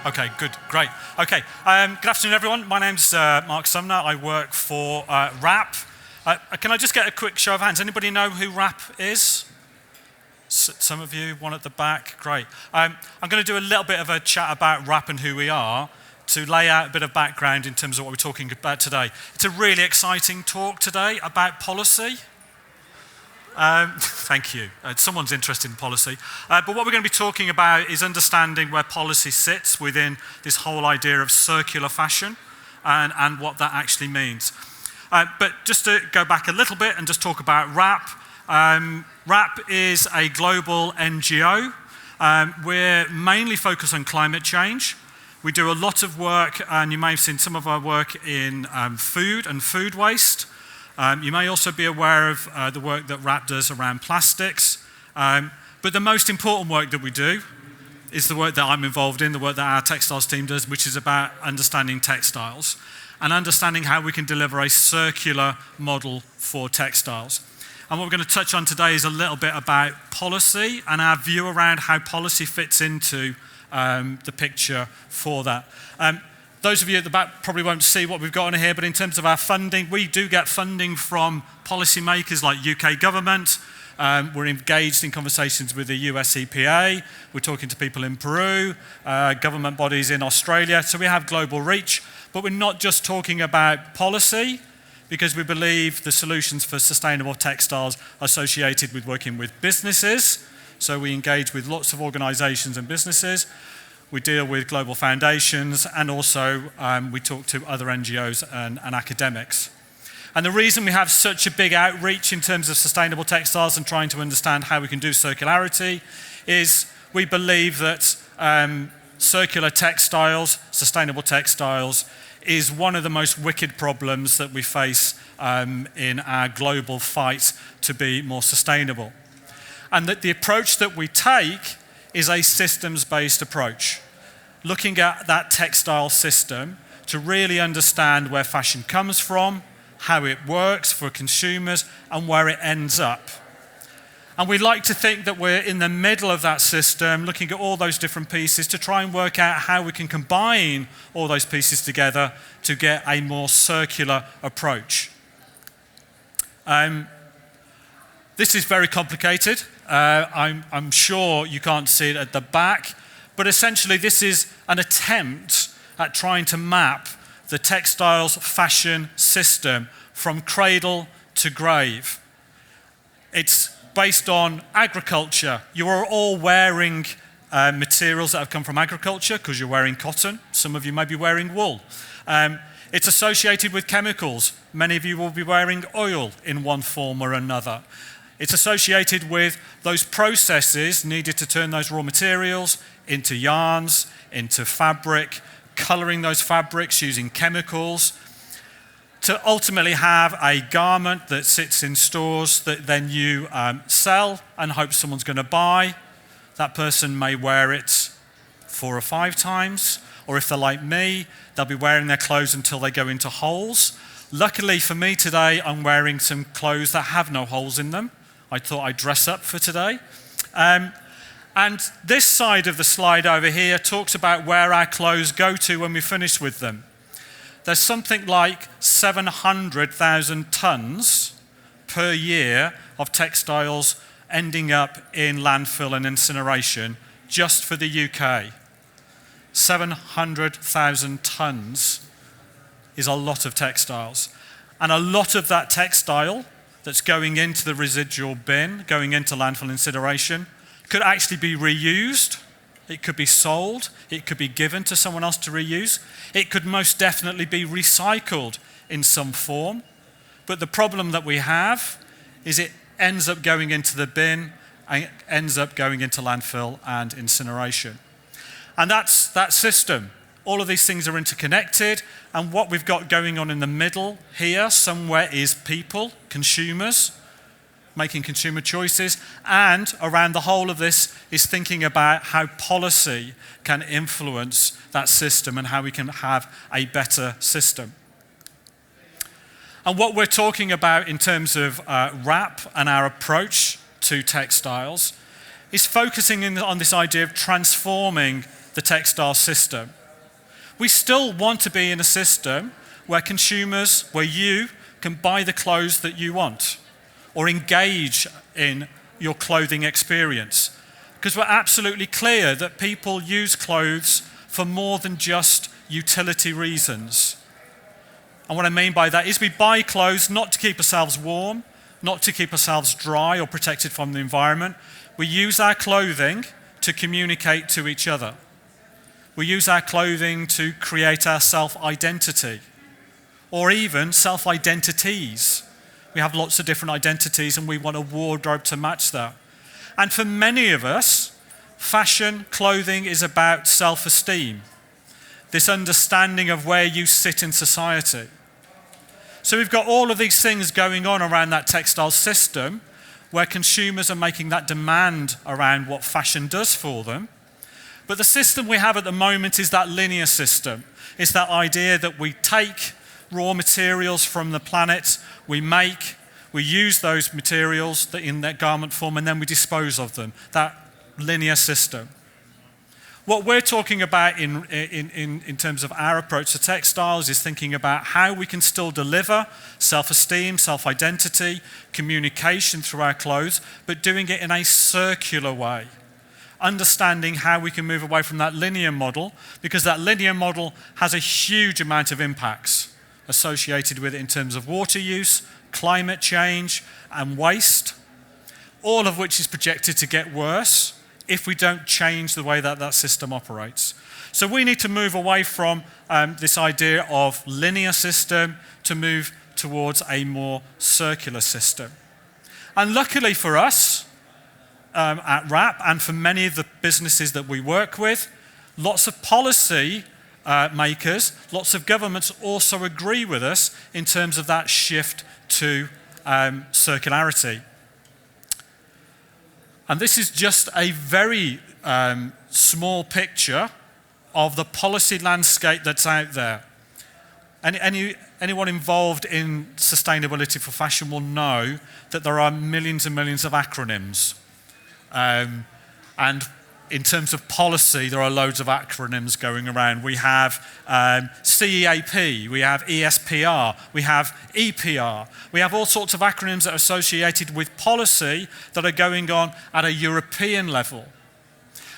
Okay, good, great. Okay, good afternoon, everyone. My name's Mark Sumner. I work for WRAP. Can I just get a quick show of hands? Anybody know who WRAP is? Some of you, one at the back, great. I'm going to do a little bit of a chat about WRAP and who we are to lay out a bit of background in terms of what we're talking about today. It's a really exciting talk today about policy. Thank you. Someone's interested in policy. But what we're going to be talking about is understanding where policy sits within this whole idea of circular fashion and what that actually means. But just to go back a little bit and just talk about WRAP. WRAP is a global NGO. We're mainly focused on climate change. We do a lot of work, and you may have seen some of our work in food and food waste. You may also be aware of the work that WRAP does around plastics. But the most important work that we do is the work that I'm involved in, the work that our textiles team does, which is about understanding textiles and understanding how we can deliver a circular model for textiles. And what we're going to touch on today is a little bit about policy and our view around how policy fits into the picture for that. Those of you at the back probably won't see what we've got on here, but in terms of our funding, we do get funding from policymakers like UK government. We're engaged in conversations with the US EPA. We're talking to people in Peru, government bodies in Australia. So we have global reach, but we're not just talking about policy, because we believe the solutions for sustainable textiles are associated with working with businesses. So we engage with lots of organizations and businesses. We deal with global foundations, and also we talk to other NGOs and academics. And the reason we have such a big outreach in terms of sustainable textiles and trying to understand how we can do circularity is we believe that circular textiles, sustainable textiles, is one of the most wicked problems that we face in our global fight to be more sustainable. And that the approach that we take is a systems-based approach, looking at that textile system to really understand where fashion comes from, how it works for consumers, and where it ends up. And we like to think that we're in the middle of that system, looking at all those different pieces to try and work out how we can combine all those pieces together to get a more circular approach. This is very complicated. I'm sure you can't see it at the back, but essentially this is an attempt at trying to map the textiles fashion system from cradle to grave. It's based on agriculture. You are all wearing materials that have come from agriculture because you're wearing cotton. Some of you may be wearing wool. It's associated with chemicals. Many of you will be wearing oil in one form or another. It's associated with those processes needed to turn those raw materials into yarns, into fabric, coloring those fabrics using chemicals, to ultimately have a garment that sits in stores that then you sell and hope someone's going to buy. That person may wear it 4 or 5 times, or if they're like me, they'll be wearing their clothes until they go into holes. Luckily for me today, I'm wearing some clothes that have no holes in them. I thought I'd dress up for today. And this side of the slide over here talks about where our clothes go to when we finish with them. There's something like 700,000 tons per year of textiles ending up in landfill and incineration just for the UK. 700,000 tons is a lot of textiles. And a lot of that textile that's going into the residual bin, going into landfill incineration, could actually be reused. It could be sold. It could be given to someone else to reuse. It could most definitely be recycled in some form. But the problem that we have is it ends up going into the bin and it ends up going into landfill and incineration. And that's that system. All of these things are interconnected, and what we've got going on in the middle here somewhere is people, consumers, making consumer choices, and around the whole of this is thinking about how policy can influence that system and how we can have a better system. And what we're talking about in terms of WRAP and our approach to textiles is focusing on this idea of transforming the textile system. We still want to be in a system where consumers, where you can buy the clothes that you want or engage in your clothing experience. Because we're absolutely clear that people use clothes for more than just utility reasons. And what I mean by that is we buy clothes not to keep ourselves warm, not to keep ourselves dry or protected from the environment. We use our clothing to communicate to each other. We use our clothing to create our self-identity, or even self-identities. We have lots of different identities and we want a wardrobe to match that. And for many of us, fashion, clothing is about self-esteem, this understanding of where you sit in society. So we've got all of these things going on around that textile system where consumers are making that demand around what fashion does for them. But the system we have at the moment is that linear system. It's that idea that we take raw materials from the planet, we use those materials in that garment form, and then we dispose of them. That linear system. What we're talking about in terms of our approach to textiles is thinking about how we can still deliver self-esteem, self-identity, communication through our clothes, but doing it in a circular way. Understanding how we can move away from that linear model, because that linear model has a huge amount of impacts associated with it in terms of water use, climate change, and waste, all of which is projected to get worse if we don't change the way that that system operates. So we need to move away from this idea of linear system to move towards a more circular system. And luckily for us, at WRAP, and for many of the businesses that we work with, lots of policy makers, lots of governments also agree with us in terms of that shift to circularity. And this is just a very small picture of the policy landscape that's out there. Anyone involved in sustainability for fashion will know that there are millions and millions of acronyms. And in terms of policy, there are loads of acronyms going around. We have CEAP, we have ESPR, we have EPR. We have all sorts of acronyms that are associated with policy that are going on at a European level.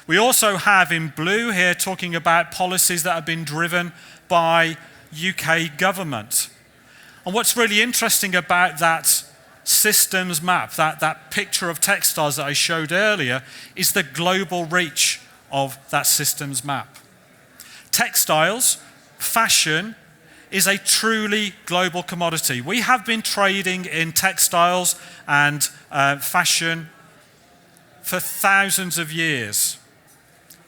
We also have in blue here talking about policies that have been driven by UK government. And what's really interesting about that systems map, that picture of textiles that I showed earlier, is the global reach of that systems map. Textiles, fashion, is a truly global commodity. We have been trading in textiles and fashion for thousands of years.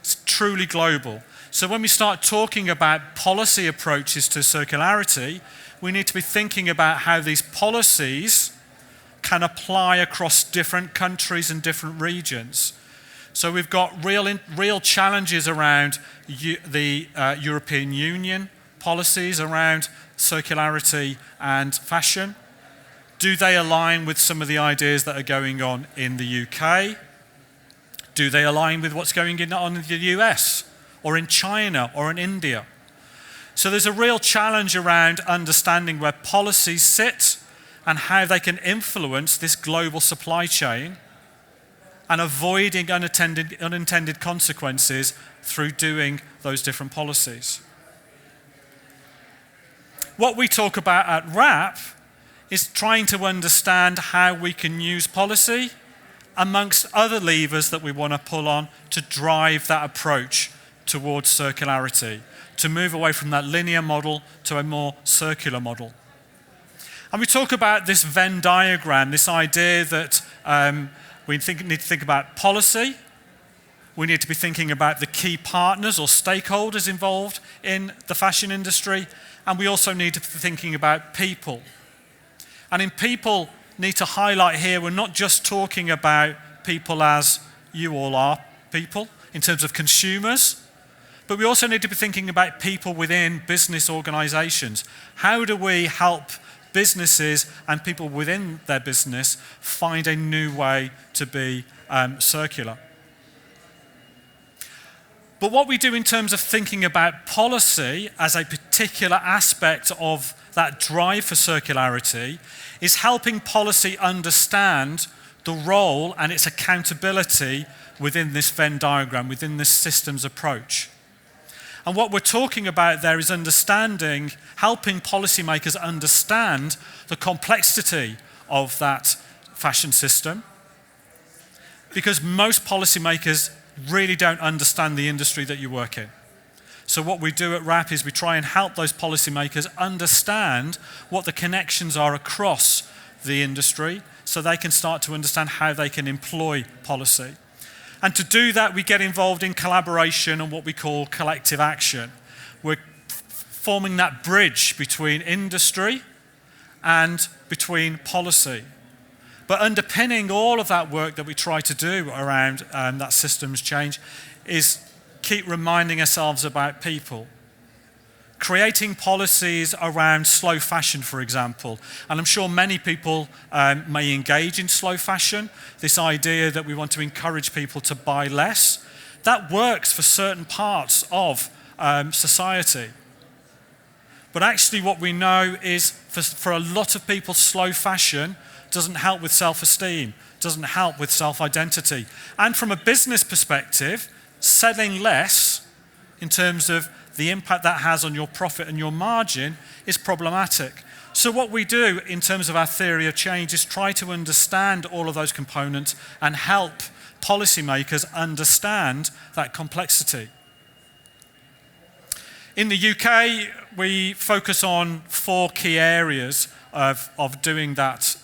It's truly global. So when we start talking about policy approaches to circularity, we need to be thinking about how these policies can apply across different countries and different regions. So we've got real challenges around the European Union policies around circularity and fashion. Do they align with some of the ideas that are going on in the UK? Do they align with what's going on in the US or in China or in India? So there's a real challenge around understanding where policies sit and how they can influence this global supply chain and avoiding unintended consequences through doing those different policies. What we talk about at WRAP is trying to understand how we can use policy amongst other levers that we want to pull on to drive that approach towards circularity, to move away from that linear model to a more circular model. And we talk about this Venn diagram, this idea that we need to think about policy, we need to be thinking about the key partners or stakeholders involved in the fashion industry, and we also need to be thinking about people. And in people, need to highlight here, we're not just talking about people as you all are people, in terms of consumers, but we also need to be thinking about people within business organizations. How do we help businesses and people within their business find a new way to be circular? But what we do in terms of thinking about policy as a particular aspect of that drive for circularity is helping policy understand the role and its accountability within this Venn diagram, within this systems approach. And what we're talking about there is understanding, helping policymakers understand the complexity of that fashion system, because most policymakers really don't understand the industry that you work in. So what we do at WRAP is we try and help those policymakers understand what the connections are across the industry so they can start to understand how they can employ policy. And to do that, we get involved in collaboration and what we call collective action. We're forming that bridge between industry and between policy. But underpinning all of that work that we try to do around that systems change is keep reminding ourselves about people. Creating policies around slow fashion, for example. And I'm sure many people may engage in slow fashion, this idea that we want to encourage people to buy less. That works for certain parts of society. But actually what we know is for a lot of people, slow fashion doesn't help with self-esteem, doesn't help with self-identity. And from a business perspective, selling less in terms of the impact that has on your profit and your margin is problematic. So what we do in terms of our theory of change is try to understand all of those components and help policymakers understand that complexity. In the UK, we focus on 4 key areas of doing that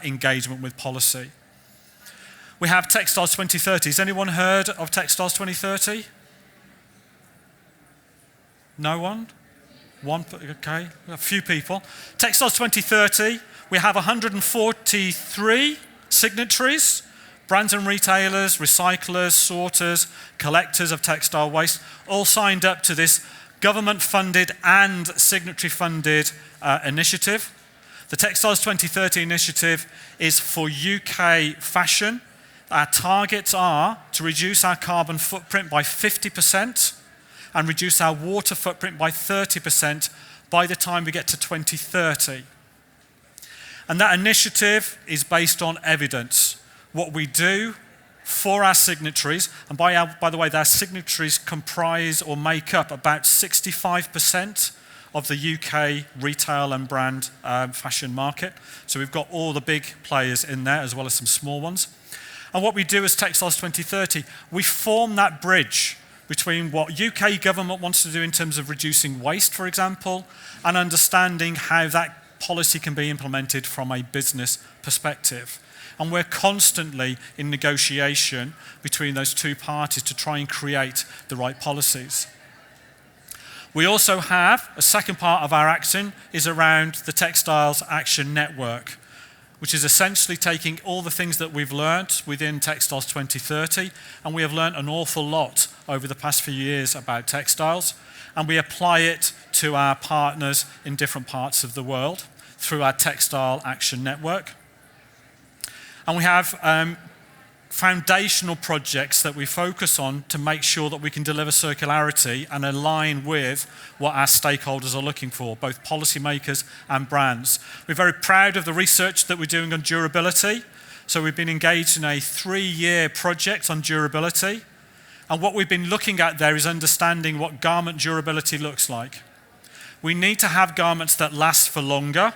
engagement with policy. We have Textiles 2030. Has anyone heard of Textiles 2030? No one? One, okay, a few people. Textiles 2030, we have 143 signatories, brands and retailers, recyclers, sorters, collectors of textile waste, all signed up to this government-funded and signatory-funded initiative. The Textiles 2030 initiative is for UK fashion. Our targets are to reduce our carbon footprint by 50%, and reduce our water footprint by 30% by the time we get to 2030. And that initiative is based on evidence. What we do for our signatories, and by the way, their signatories comprise or make up about 65% of the UK retail and brand fashion market. So we've got all the big players in there as well as some small ones. And what we do as Textiles 2030, we form that bridge between what UK government wants to do in terms of reducing waste, for example, and understanding how that policy can be implemented from a business perspective. And we're constantly in negotiation between those two parties to try and create the right policies. We also have a second part of our action is around the Textiles Action Network, which is essentially taking all the things that we've learned within Textiles 2030, and we have learned an awful lot over the past few years about textiles, and we apply it to our partners in different parts of the world through our Textile Action Network. And we have foundational projects that we focus on to make sure that we can deliver circularity and align with what our stakeholders are looking for, both policymakers and brands. We're very proud of the research that we're doing on durability. So we've been engaged in a 3-year project on durability. And what we've been looking at there is understanding what garment durability looks like. We need to have garments that last for longer,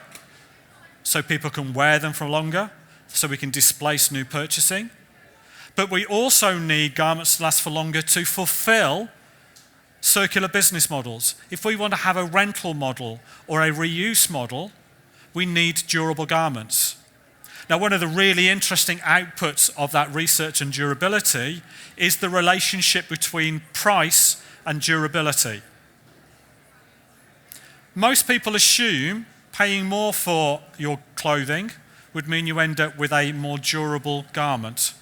so people can wear them for longer, so we can displace new purchasing. But we also need garments to last for longer to fulfill circular business models. If we want to have a rental model or a reuse model, we need durable garments. Now, one of the really interesting outputs of that research and durability is the relationship between price and durability. Most people assume paying more for your clothing would mean you end up with a more durable garment.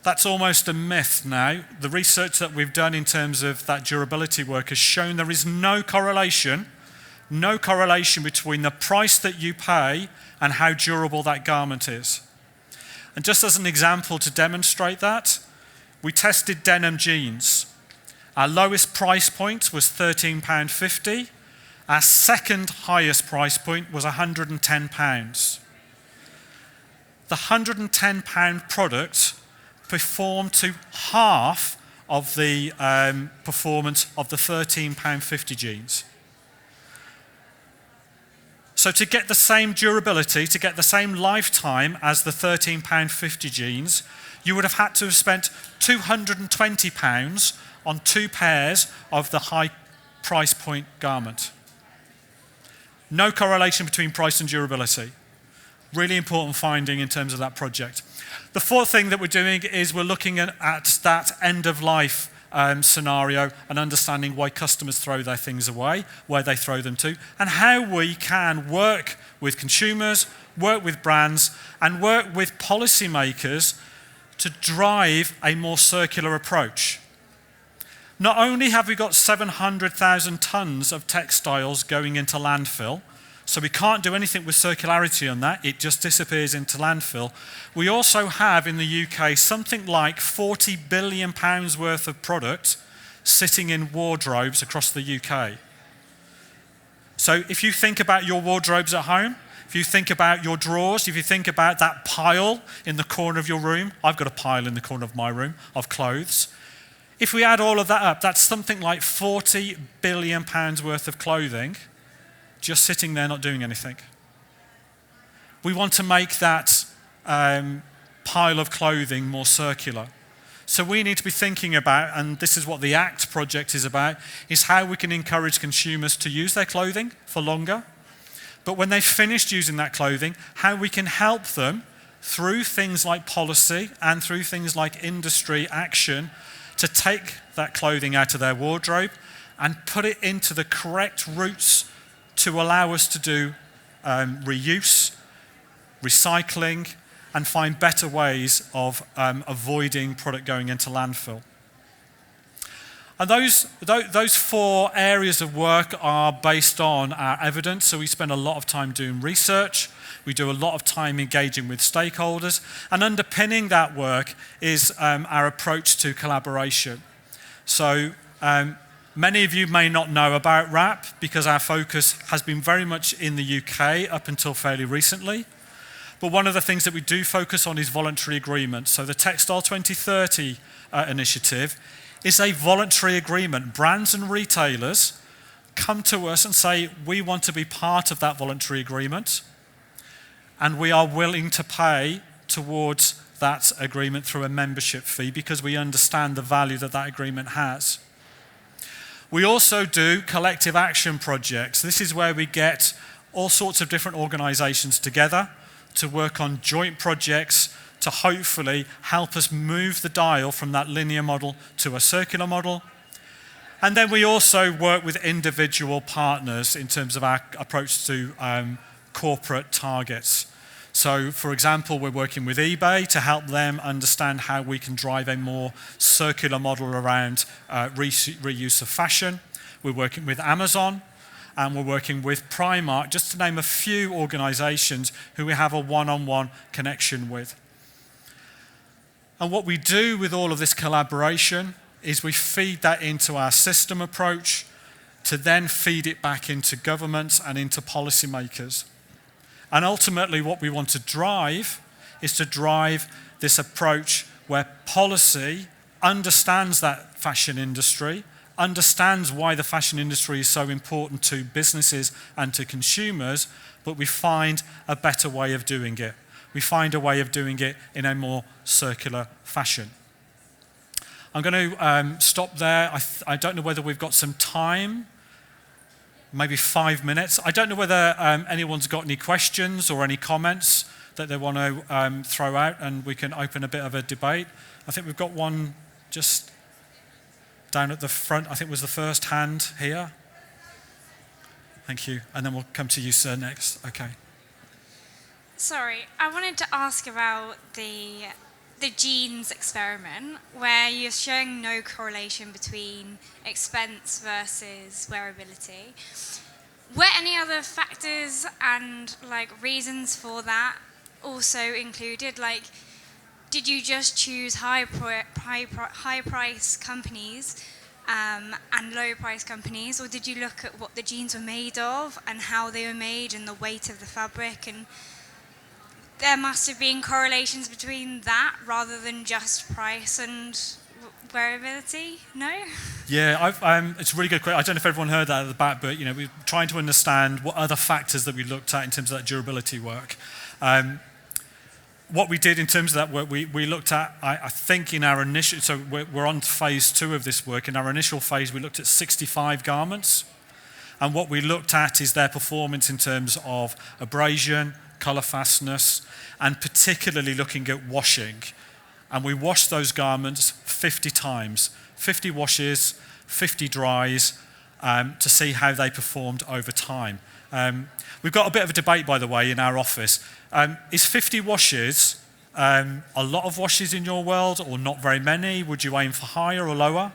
That's almost a myth now. The research that we've done in terms of that durability work has shown there is no correlation between the price that you pay and how durable that garment is. And just as an example to demonstrate that, We tested denim jeans. Our lowest price point was £13.50. Our second highest price point was £110. The £110 product performed to half of the performance of the £13.50 jeans. So to get the same durability, to get the same lifetime as the £13.50 jeans, you would have had to have spent £220 on 2 pairs of the high price point garment. No correlation between price and durability. Really important finding in terms of that project. The fourth thing that we're doing is we're looking at that end of life scenario and understanding why customers throw their things away, where they throw them to, and how we can work with consumers, work with brands, and work with policymakers to drive a more circular approach. Not only have we got 700,000 tons of textiles going into landfill, so we can't do anything with circularity on that, it just disappears into landfill. We also have in the UK something like £40 billion worth of product sitting in wardrobes across the UK. So if you think about your wardrobes at home, if you think about your drawers, if you think about that pile in the corner of your room, I've got a pile in the corner of my room of clothes. If we add all of that up, that's something like £40 billion worth of clothing just sitting there not doing anything. We want to make that pile of clothing more circular. So we need to be thinking about, and this is what the ACT project is about, is how we can encourage consumers to use their clothing for longer. But when they've finished using that clothing, how we can help them through things like policy and through things like industry action to take that clothing out of their wardrobe and put it into the correct routes to allow us to do reuse, recycling, and find better ways of avoiding product going into landfill. And those 4 areas of work are based on our evidence, so we spend a lot of time doing research, we do a lot of time engaging with stakeholders, and underpinning that work is our approach to collaboration. So many of you may not know about WRAP because our focus has been very much in the UK up until fairly recently. But one of the things that we do focus on is voluntary agreements. So the Textile 2030 initiative is a voluntary agreement. Brands and retailers come to us and say, we want to be part of that voluntary agreement, and we are willing to pay towards that agreement through a membership fee because we understand the value that that agreement has. We also do collective action projects. This is where we get all sorts of different organisations together to work on joint projects to hopefully help us move the dial from that linear model to a circular model. And then we also work with individual partners in terms of our approach to corporate targets. So, for example, we're working with eBay to help them understand how we can drive a more circular model around reuse of fashion. We're working with Amazon, and we're working with Primark, just to name a few organisations who we have a one-on-one connection with. And what we do with all of this collaboration is we feed that into our system approach to then feed it back into governments and into policymakers. And ultimately what we want to drive is to drive this approach where policy understands that fashion industry, understands why the fashion industry is so important to businesses and to consumers, but we find a better way of doing it. We find a way of doing it in a more circular fashion. I'm going to stop there. I don't know whether we've got some time, maybe 5 minutes. I don't know whether anyone's got any questions or any comments that they want to throw out, and we can open a bit of a debate. I think we've got one just down at the front. I think was the first hand here. Thank you. And then we'll come to you, sir, next. Okay. Sorry, I wanted to ask about the jeans experiment, where you're showing no correlation between expense versus wearability. Were any other factors and reasons for that also included? did you just choose high price companies and low price companies, or did you look at what the jeans were made of and how they were made and the weight of the fabric? And there must have been correlations between that rather than just price and wearability. No? Yeah, it's a really good question. I don't know if everyone heard that at the back, but we're trying to understand what other factors that we looked at in terms of that durability work. What we did in terms of that work, we looked at, I think in our initial, so we're on phase 2 of this work. In our initial phase, we looked at 65 garments. And what we looked at is their performance in terms of abrasion, colour fastness, and particularly looking at washing. And we washed those garments 50 times, 50 washes, 50 dries, to see how they performed over time. We've got a bit of a debate, by the way, in our office. Is 50 washes a lot of washes in your world, or not very many? Would you aim for higher or lower?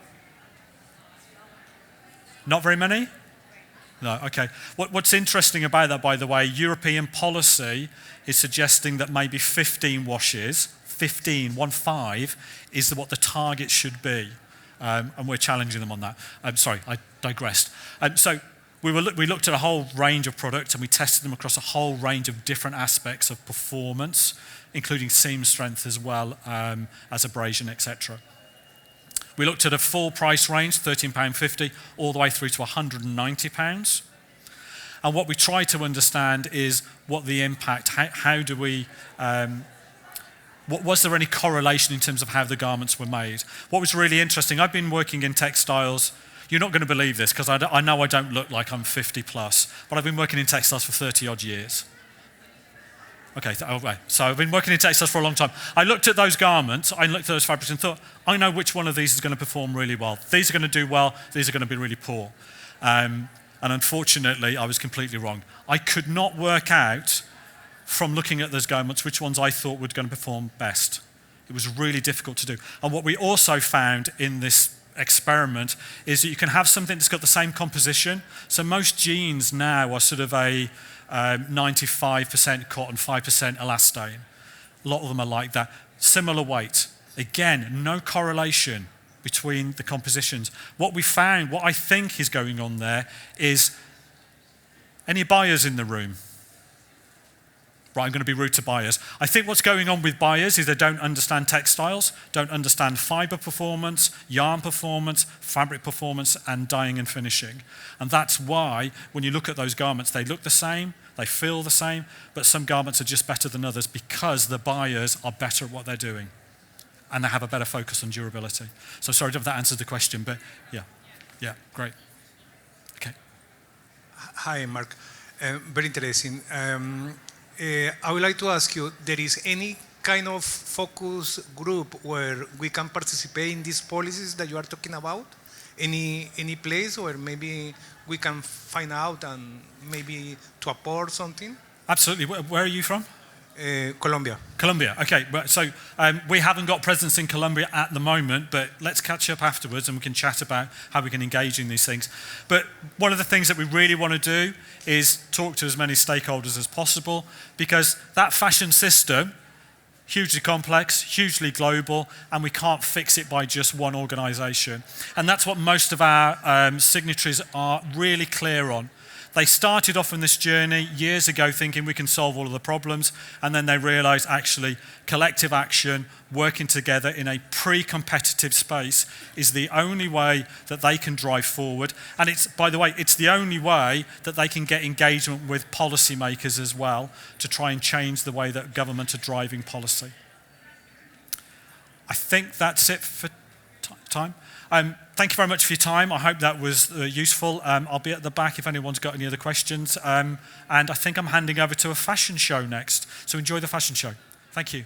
Not very many? No, okay. What's interesting about that, by the way, European policy is suggesting that maybe 15 washes, 15, 1-5, is what the target should be. And we're challenging them on that. Sorry, I digressed. So we looked at a whole range of products, and we tested them across a whole range of different aspects of performance, including seam strength as well as abrasion, etc. We looked at a full price range, £13.50, all the way through to £190. And what we try to understand is what the impact, how do we, was there any correlation in terms of how the garments were made? What was really interesting, I've been working in textiles. You're not going to believe this, because I know I don't look like I'm 50 plus, but I've been working in textiles for 30 odd years. Okay, so I've been working in textiles for a long time. I looked at those garments, I looked at those fabrics and thought, I know which one of these is going to perform really well. These are going to do well, these are going to be really poor. And unfortunately, I was completely wrong. I could not work out from looking at those garments which ones I thought were going to perform best. It was really difficult to do. And what we also found in this experiment is that you can have something that's got the same composition. So most jeans now are sort of a 95% cotton, 5% elastane. A lot of them are like that. Similar weight. Again, no correlation between the compositions. What we found, what I think is going on there is, any buyers in the room? Right, I'm going to be rude to buyers. I think what's going on with buyers is they don't understand textiles, don't understand fibre performance, yarn performance, fabric performance, and dyeing and finishing. And that's why, when you look at those garments, they look the same, they feel the same, but some garments are just better than others because the buyers are better at what they're doing. And they have a better focus on durability. So sorry if that answers the question, but yeah, great. Okay. Hi, Mark. Very interesting. I would like to ask you, there is any kind of focus group where we can participate in these policies that you are talking about? Any place where maybe we can find out and maybe to support something? Absolutely. Where are you from? Colombia. Colombia, okay. So we haven't got presence in Colombia at the moment, but let's catch up afterwards and we can chat about how we can engage in these things. But one of the things that we really want to do is talk to as many stakeholders as possible, because that fashion system, hugely complex, hugely global, and we can't fix it by just one organisation. And that's what most of our signatories are really clear on. They started off on this journey years ago thinking we can solve all of the problems, and then they realised actually collective action, working together in a pre-competitive space is the only way that they can drive forward. And it's, by the way, it's the only way that they can get engagement with policymakers as well to try and change the way that government are driving policy. I think that's it for time. Thank you very much for your time. I hope that was useful. I'll be at the back if anyone's got any other questions. And I think I'm handing over to a fashion show next. So enjoy the fashion show. Thank you.